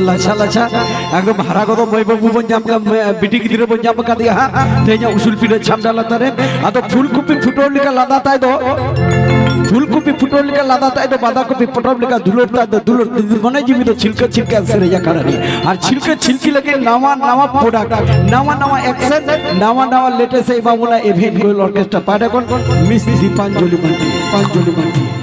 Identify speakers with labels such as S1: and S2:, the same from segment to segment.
S1: लाछा लाछा एकदम हारा को मई बाबू बन जाम का बिटी गिद्रा बन जाम का दिया तेज उसूल पीड़े छामडा लातारे आदो फूलकुपी फुटोल लिका लादा ताई दो फूलकुपी फुटोल लिका लादा ताई दो बादा कुपी पटोल लिका दुलोर मने जीवी तो छिलका छिलका सेरेजा करानी और छिलका छिलकी लगे नवा नवा प्रोडक्ट नवा नवा एक्शन नवा नवा लेटेस्ट से बामुना इवेंट गोल ऑर्केस्ट्रा पाटे कोन मिस दीपांजलि बंटी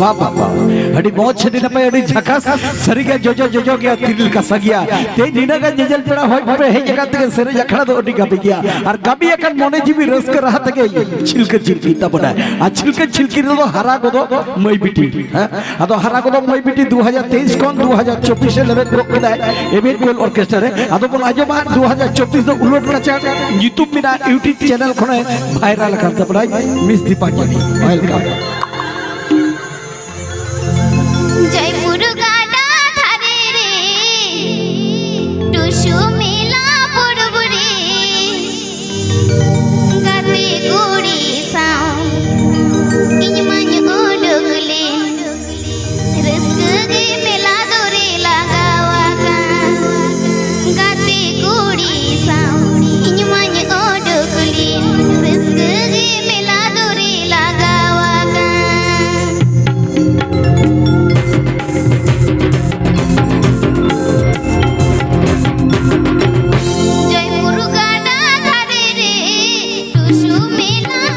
S1: बाबा अड़ी बहुत छड़ी नपे अड़ी झकास सरिगा जोजो जोजो गया तिल का सगिया ते निनागा जजल पेड़ा होय पे हे जगह तक सरे जखड़ा दो अड़ी गाबी गया और गाबी एकन मोने जीवी रस कर रहा तके छिलके छिलकी तबना आ छिलके छिलकी दो हरा को दो मई बिटी हां अदो हरा को दो मई बिटी 2023 कोन 2024 से लेवे ग्रुप किदा एवेंट गोल ऑर्केस्ट्रा रे अदो कोन आजोबा 2024 दो उलट रचा यूट्यूब मिना यूट्यूब चैनल खने वायरल कर तबड़ा miss Deepanjali welcome
S2: Show me love.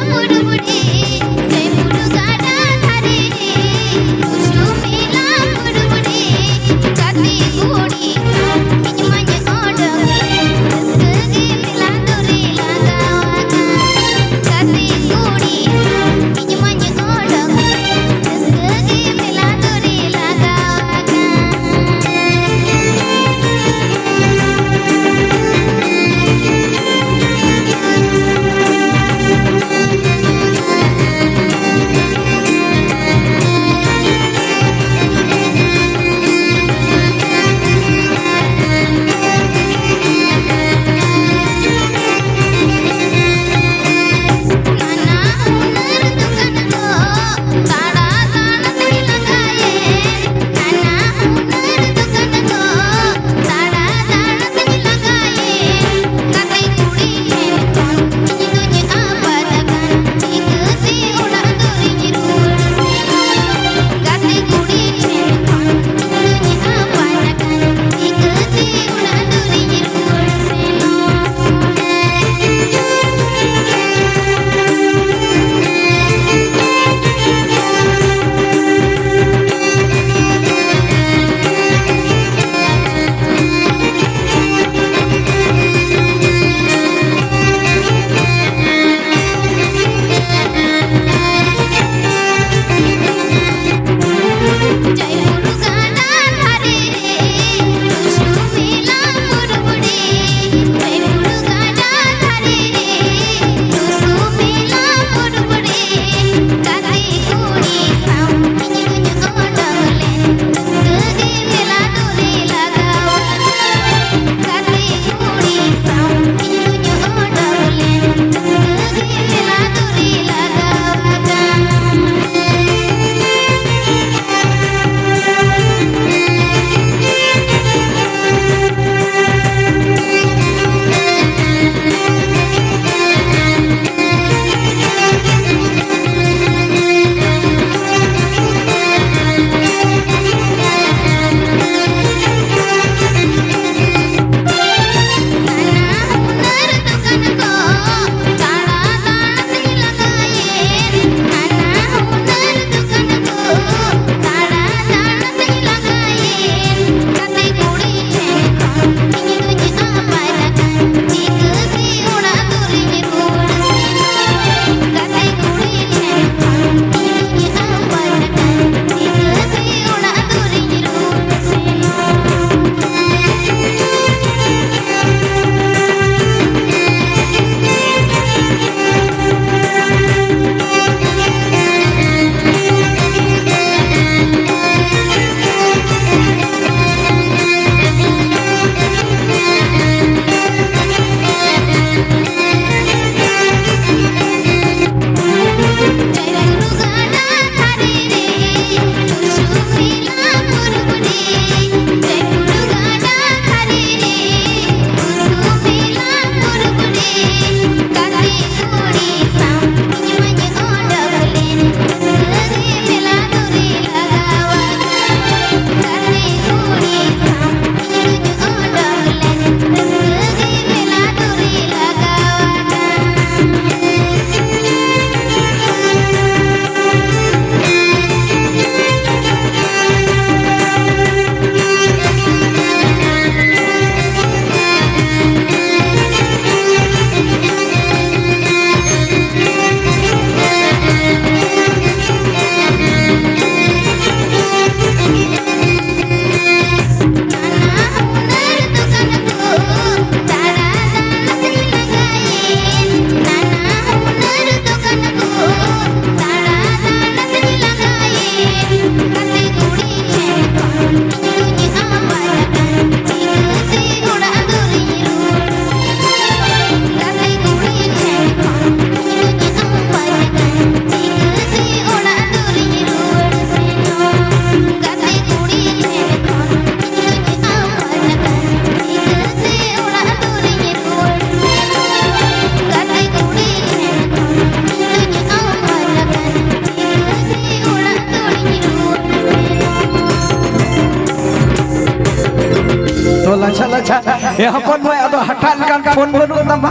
S1: ए हपन में अदो हटाल कान फोन बनु तमा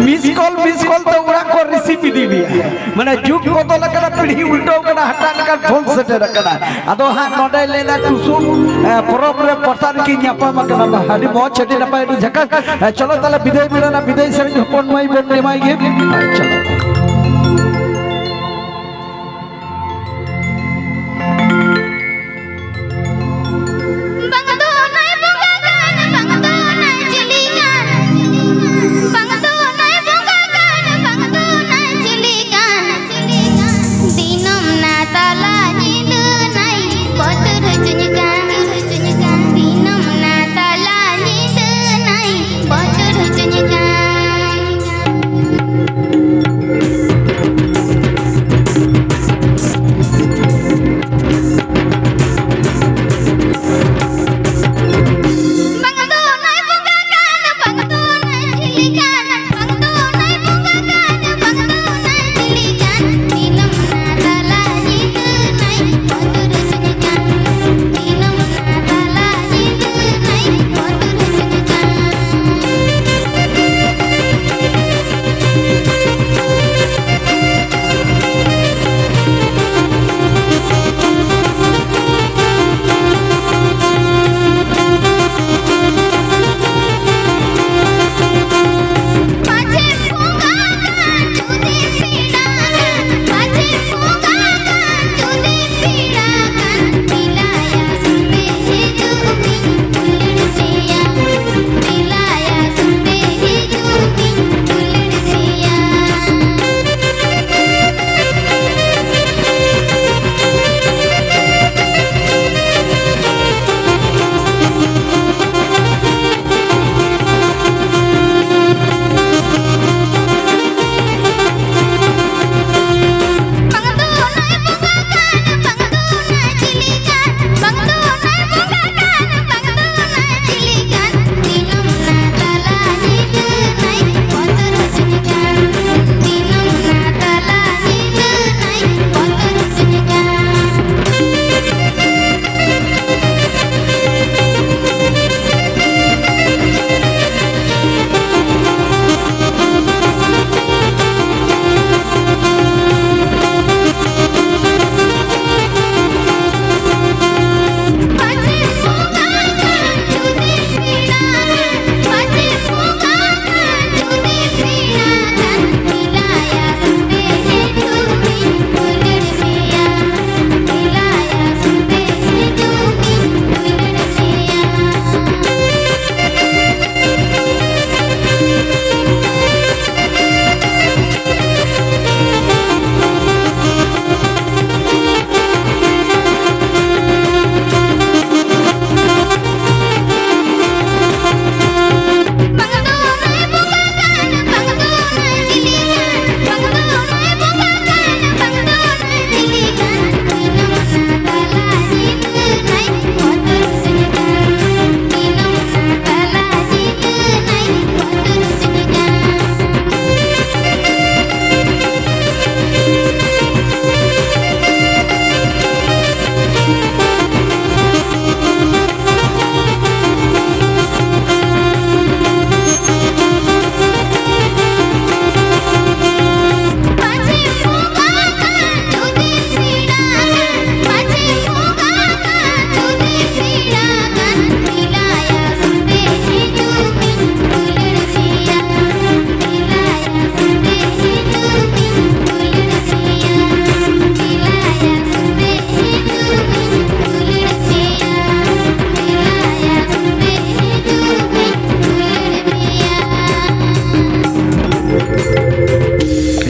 S1: मिस कॉल तो उड़ा को रिसीव दी बिया माने जुग बदल करा पीढ़ी उल्टो करा हटाल कान फोन सेटर करा अदो हा नोडे लेना कुसुम परब रे पतान की न्यापा मकना हडी मो छडी नपाय झका चलो तले विदाय बिना विदाय से हपन माई बोल माई गे चलो